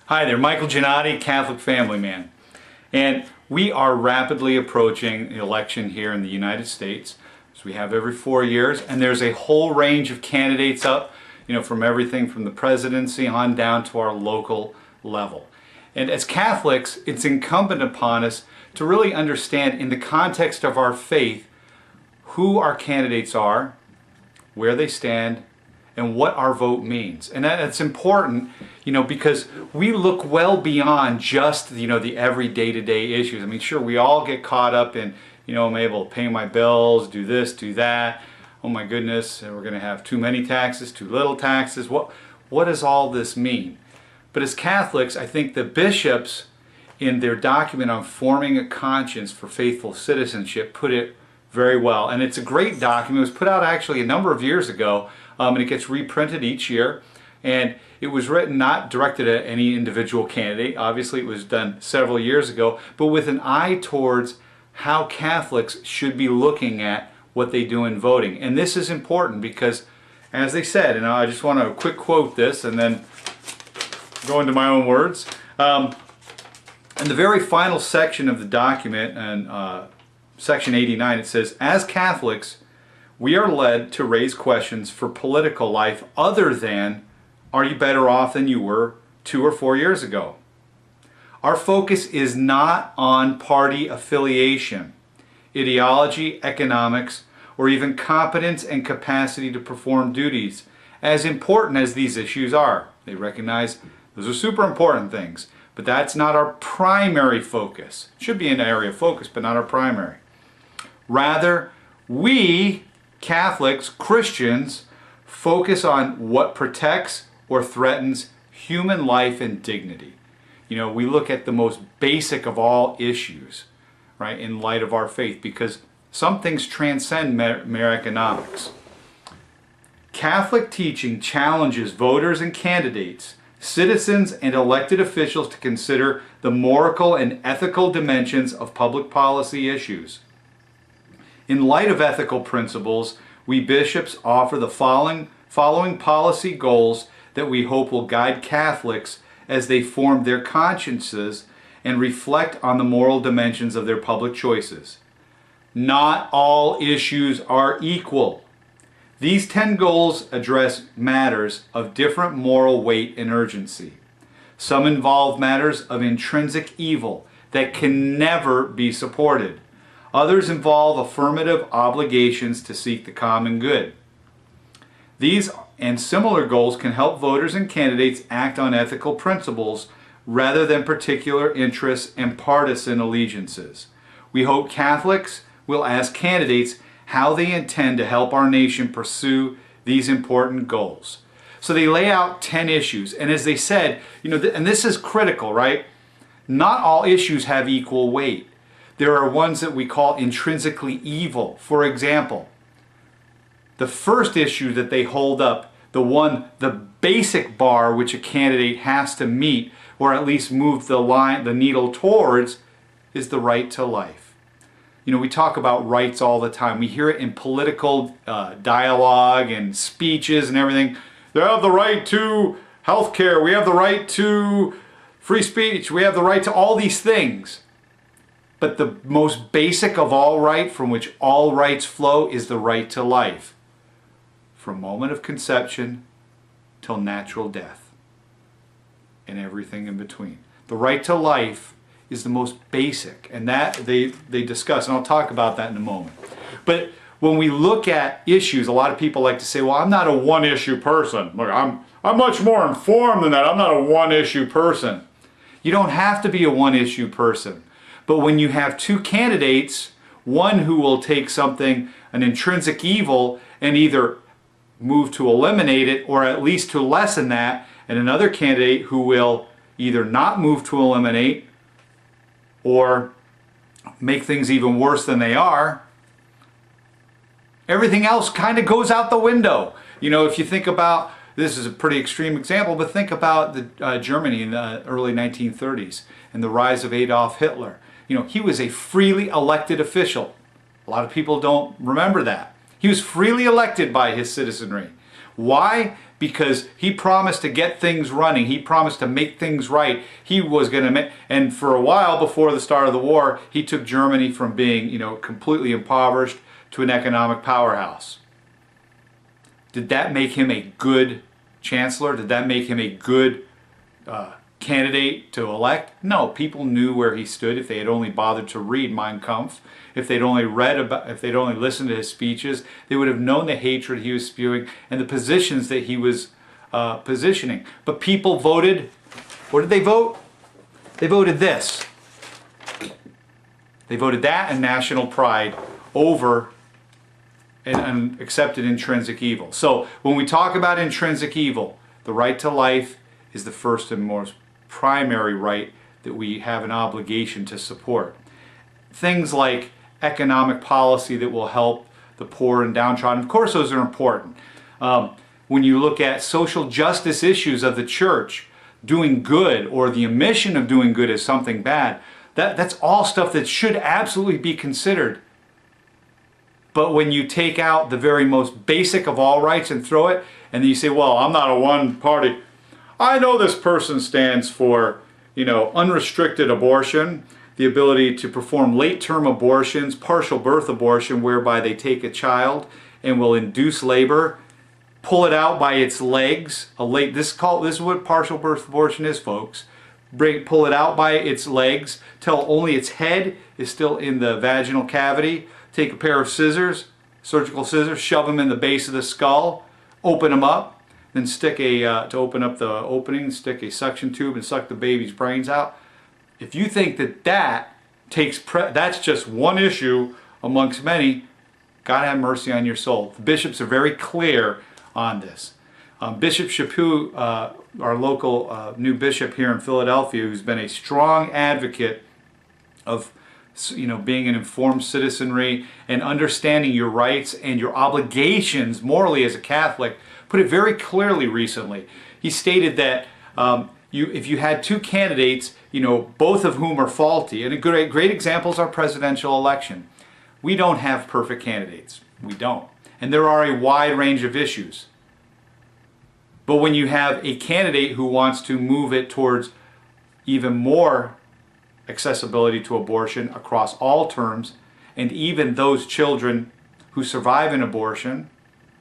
Hi there, Michael Giannotti, Catholic Family Man. And we are rapidly approaching the election here in the United States, as we have every 4 years, and there's a whole range of candidates up, from everything from the presidency on down to our local level. And as Catholics, it's incumbent upon us to really understand, in the context of our faith, who our candidates are, where they stand, and what our vote means. And that's important, because we look well beyond just, the every day-to-day issues. I mean, sure, we all get caught up in, I'm able to pay my bills, do this, do that. Oh my goodness, we're going to have too many taxes, too little taxes. What does all this mean? But as Catholics, I think the bishops, in their document on forming a conscience for faithful citizenship, put it very well. And it's a great document. It was put out actually a number of years ago, and it gets reprinted each year. And it was written not directed at any individual candidate. Obviously, it was done several years ago, but with an eye towards how Catholics should be looking at what they do in voting. And this is important because, as they said, and I just want to quick quote this and then go into my own words. In the very final section of the document, and section 89, it says, "As Catholics, we are led to raise questions for political life other than, are you better off than you were 2 or 4 years ago? Our focus is not on party affiliation, ideology, economics, or even competence and capacity to perform duties, as important as these issues are." They recognize those are super important things, but that's not our primary focus. It should be an area of focus, but not our primary. Rather, we, Catholics, Christians, focus on what protects or threatens human life and dignity. We look at the most basic of all issues, right, in light of our faith, because some things transcend mere economics. Catholic teaching challenges voters and candidates, citizens and elected officials to consider the moral and ethical dimensions of public policy issues. In light of ethical principles, we bishops offer the following policy goals that we hope will guide Catholics as they form their consciences and reflect on the moral dimensions of their public choices. Not all issues are equal. These 10 goals address matters of different moral weight and urgency. Some involve matters of intrinsic evil that can never be supported. Others involve affirmative obligations to seek the common good. These and similar goals can help voters and candidates act on ethical principles rather than particular interests and partisan allegiances. We hope Catholics will ask candidates how they intend to help our nation pursue these important goals. So they lay out 10 issues, and as they said, and this is critical, right? Not all issues have equal weight. There are ones that we call intrinsically evil. For example, the first issue that they hold up, the basic bar which a candidate has to meet, or at least move the needle towards, is the right to life. We talk about rights all the time. We hear it in political dialogue and speeches and everything. They have the right to health care. We have the right to free speech. We have the right to all these things. But the most basic of all right, from which all rights flow, is the right to life. From moment of conception till natural death. And everything in between. The right to life is the most basic, and that they discuss, and I'll talk about that in a moment. But when we look at issues, a lot of people like to say, well, I'm not a one-issue person. Look, I'm much more informed than that. I'm not a one-issue person. You don't have to be a one-issue person. But when you have two candidates, one who will take something, an intrinsic evil, and either move to eliminate it or at least to lessen that, and another candidate who will either not move to eliminate or make things even worse than they are, everything else kind of goes out the window. If you think about, this is a pretty extreme example, but think about Germany in the early 1930s and the rise of Adolf Hitler. He was a freely elected official. A lot of people don't remember that. He was freely elected by his citizenry. Why? because he promised to get things running. He promised to make things right. He was going to make, and for a while before the start of the war, he took Germany from being, completely impoverished to an economic powerhouse. Did that make him a good chancellor? Did that make him a good candidate to elect? No, people knew where he stood if they had only bothered to read Mein Kampf. If they'd only listened to his speeches, they would have known the hatred he was spewing and the positions that he was positioning. But people voted, what did they vote? They voted this. They voted that and national pride over and accepted intrinsic evil. So when we talk about intrinsic evil, the right to life is the first and most primary right that we have an obligation to support. Things like economic policy that will help the poor and downtrodden, of course those are important. When you look at social justice issues of the church, doing good or the omission of doing good is something bad, that's all stuff that should absolutely be considered. But when you take out the very most basic of all rights and throw it, and then you say, well, I'm not a one party. I know this person stands for, unrestricted abortion, the ability to perform late-term abortions, partial birth abortion, whereby they take a child and will induce labor, pull it out by its legs. This is what partial birth abortion is, folks. Pull it out by its legs till only its head is still in the vaginal cavity. Take a pair of scissors, surgical scissors, shove them in the base of the skull, open them up, then stick to open up the opening, stick a suction tube and suck the baby's brains out. If you think that's just one issue amongst many, God have mercy on your soul. The bishops are very clear on this. Bishop Chaput, our local new bishop here in Philadelphia, who's been a strong advocate of being an informed citizenry and understanding your rights and your obligations morally as a Catholic, put it very clearly recently. He stated that if you had two candidates, both of whom are faulty, and a great example is our presidential election. We don't have perfect candidates. We don't. And there are a wide range of issues. But when you have a candidate who wants to move it towards even more accessibility to abortion across all terms, and even those children who survive an abortion,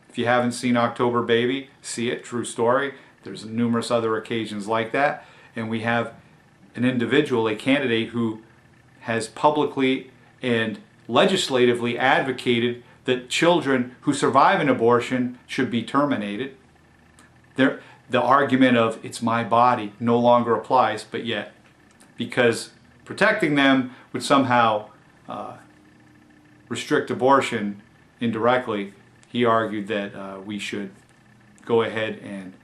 if you haven't seen October Baby, see it, true story. There's numerous other occasions like that. And we have an individual, a candidate, who has publicly and legislatively advocated that children who survive an abortion should be terminated. The argument of it's my body no longer applies, but yet, because protecting them would somehow restrict abortion indirectly, he argued that we should go ahead and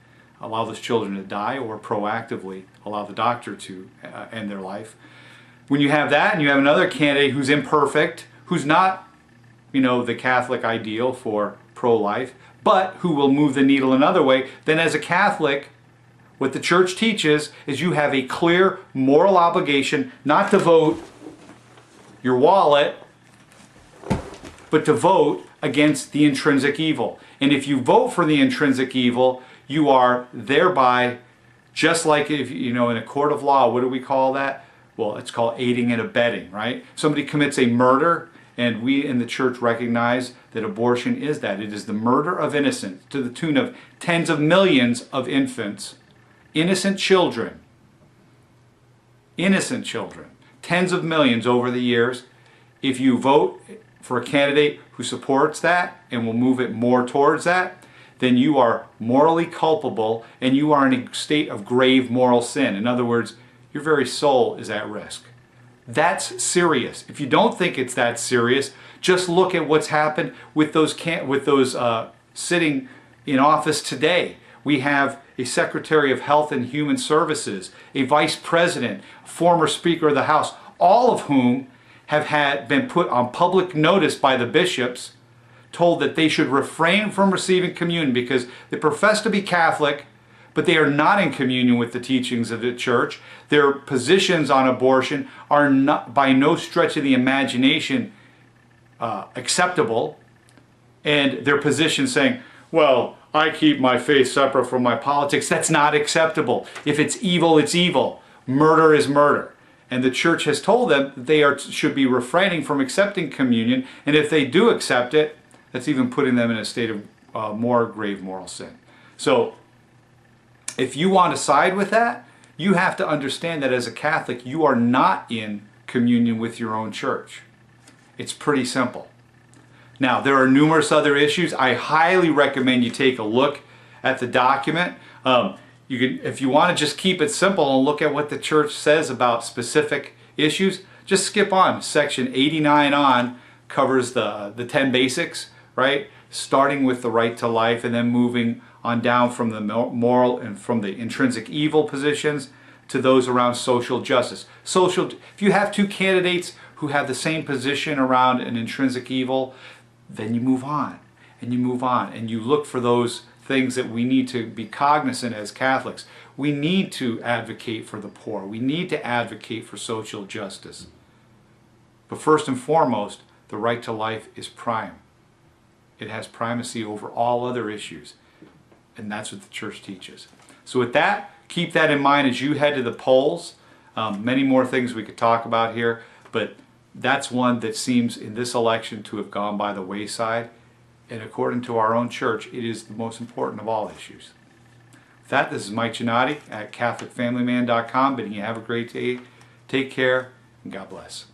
allow those children to die, or proactively allow the doctor to end their life. When you have that, and you have another candidate who's imperfect, who's not, the Catholic ideal for pro-life, but who will move the needle another way, then as a Catholic, what the Church teaches is you have a clear moral obligation not to vote your wallet, but to vote against the intrinsic evil. And if you vote for the intrinsic evil, you are thereby, just like if in a court of law, what do we call that? Well, it's called aiding and abetting, right? Somebody commits a murder, and we in the Church recognize that abortion is that. It is the murder of innocents to the tune of tens of millions of infants, innocent children, tens of millions over the years. If you vote for a candidate who supports that and will move it more towards that, then you are morally culpable and you are in a state of grave moral sin. In other words, your very soul is at risk. That's serious. If you don't think it's that serious, just look at what's happened with those sitting in office today. We have a Secretary of Health and Human Services, a Vice President, former Speaker of the House, all of whom have been put on public notice by the bishops, told that they should refrain from receiving communion because they profess to be Catholic, but they are not in communion with the teachings of the Church. Their positions on abortion are not, by no stretch of the imagination, acceptable. And their position saying, well, I keep my faith separate from my politics. That's not acceptable. If it's evil, it's evil. Murder is murder. And the church has told them that they should be refraining from accepting communion. And if they do accept it, that's even putting them in a state of more grave moral sin. So if you want to side with that, you have to understand that as a Catholic, you are not in communion with your own church. It's pretty simple. Now, there are numerous other issues. I highly recommend you take a look at the document. You can, if you want to just keep it simple and look at what the church says about specific issues, just skip on. Section 89 on covers the 10 basics, right? Starting with the right to life and then moving on down from the moral and from the intrinsic evil positions to those around social justice. If you have two candidates who have the same position around an intrinsic evil, then you move on and you move on and you look for those things that we need to be cognizant as Catholics. We need to advocate for the poor. We need to advocate for social justice. But first and foremost, the right to life is prime. It has primacy over all other issues. And that's what the church teaches. So with that, keep that in mind as you head to the polls. Many more things we could talk about here, but that's one that seems in this election to have gone by the wayside. And according to our own church, it is the most important of all issues. With that, this is Mike Giannotti at CatholicFamilyMan.com, bidding you have a great day. Take care, and God bless.